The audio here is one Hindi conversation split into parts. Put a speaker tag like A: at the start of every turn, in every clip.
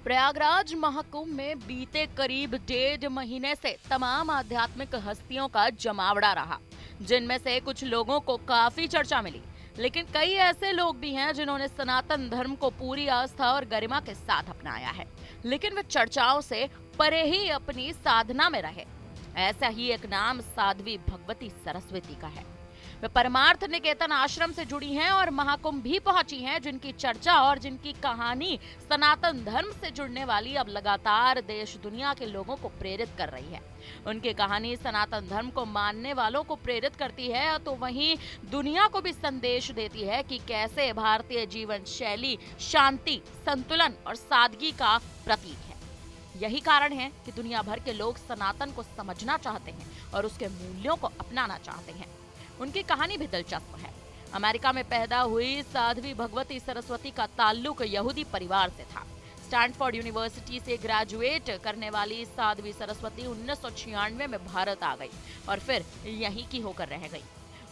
A: प्रयागराज महाकुंभ में बीते करीब 1.5 महीने से तमाम आध्यात्मिक हस्तियों का जमावड़ा रहा, जिनमें से कुछ लोगों को काफी चर्चा मिली। लेकिन कई ऐसे लोग भी हैं जिन्होंने सनातन धर्म को पूरी आस्था और गरिमा के साथ अपनाया है, लेकिन वे चर्चाओं से परे ही अपनी साधना में रहे। ऐसा ही एक नाम साध्वी भगवती सरस्वती का है। वे परमार्थ निकेतन आश्रम से जुड़ी हैं और महाकुंभ भी पहुंची हैं, जिनकी चर्चा और जिनकी कहानी सनातन धर्म से जुड़ने वाली अब लगातार देश दुनिया के लोगों को प्रेरित कर रही है। उनकी कहानी सनातन धर्म को मानने वालों को प्रेरित करती है, तो वहीं दुनिया को भी संदेश देती है कि कैसे भारतीय जीवन शैली शांति, संतुलन और सादगी का प्रतीक है। यही कारण है कि दुनिया भर के लोग सनातन को समझना चाहते हैं और उसके मूल्यों को अपनाना चाहते हैं। उनकी कहानी भी दिलचस्प है। अमेरिका में पैदा हुई साध्वी भगवती सरस्वती का ताल्लुक यहूदी परिवार से था। स्टैनफोर्ड यूनिवर्सिटी से ग्रेजुएट करने वाली साध्वी सरस्वती 1996 में भारत आ गई और फिर यहीं की होकर रह गई।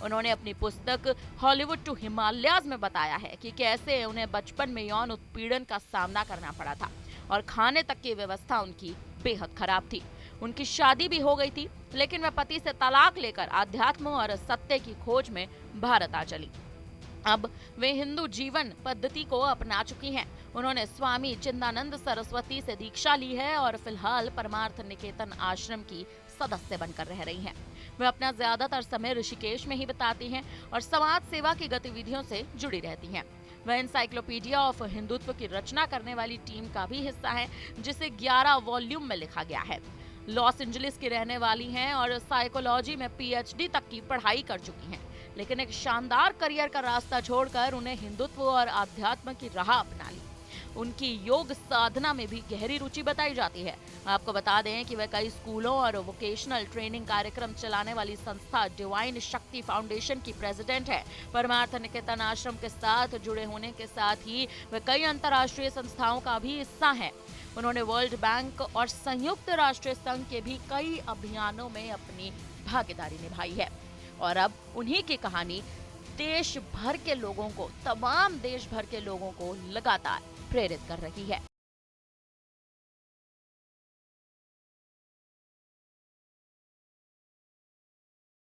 A: उन्होंने अपनी पुस्तक हॉलीवुड टू हिमालयाज में बताया है कि कैसे उन्हें बचपन में यौन उत्पीड़न का सामना करना पड़ा था और खाने तक की व्यवस्था उनकी बेहद खराब थी। उनकी शादी भी हो गई थी, लेकिन वह पति से तलाक लेकर आध्यात्म और सत्य की खोज में भारत आ चली। अब वे हिंदू जीवन पद्धति को अपना चुकी हैं। उन्होंने स्वामी चिदानंद सरस्वती से दीक्षा ली है और फिलहाल परमार्थ निकेतन आश्रम की सदस्य बनकर रह रही हैं। वे अपना ज्यादातर समय ऋषिकेश में ही बिताती हैं और समाज सेवा की गतिविधियों से जुड़ी रहती हैं। वह एनसाइक्लोपीडिया ऑफ हिंदुत्व की रचना करने वाली टीम का भी हिस्सा है, जिसे 11 वॉल्यूम में लिखा गया है। लॉस एंजलिस की रहने वाली हैं और साइकोलॉजी में पीएचडी तक की पढ़ाई कर चुकी हैं, लेकिन एक शानदार करियर का रास्ता छोड़कर उन्हें हिंदुत्व और आध्यात्म की राह अपना ली। उनकी योग साधना में भी गहरी रुचि बताई जाती है। आपको बता दें कि वह कई स्कूलों और वोकेशनल ट्रेनिंग कार्यक्रम चलाने वाली संस्था डिवाइन शक्ति फाउंडेशन की प्रेसिडेंट है। परमार्थ निकेतन आश्रम के साथ जुड़े होने के साथ ही वह कई अंतर्राष्ट्रीय संस्थाओं का भी हिस्सा है। उन्होंने वर्ल्ड बैंक और संयुक्त राष्ट्र संघ के भी कई अभियानों में अपनी भागीदारी निभाई है और अब उन्हीं की कहानी देश भर के लोगों को, तमाम देश भर के लोगों को लगातार प्रेरित कर रही है।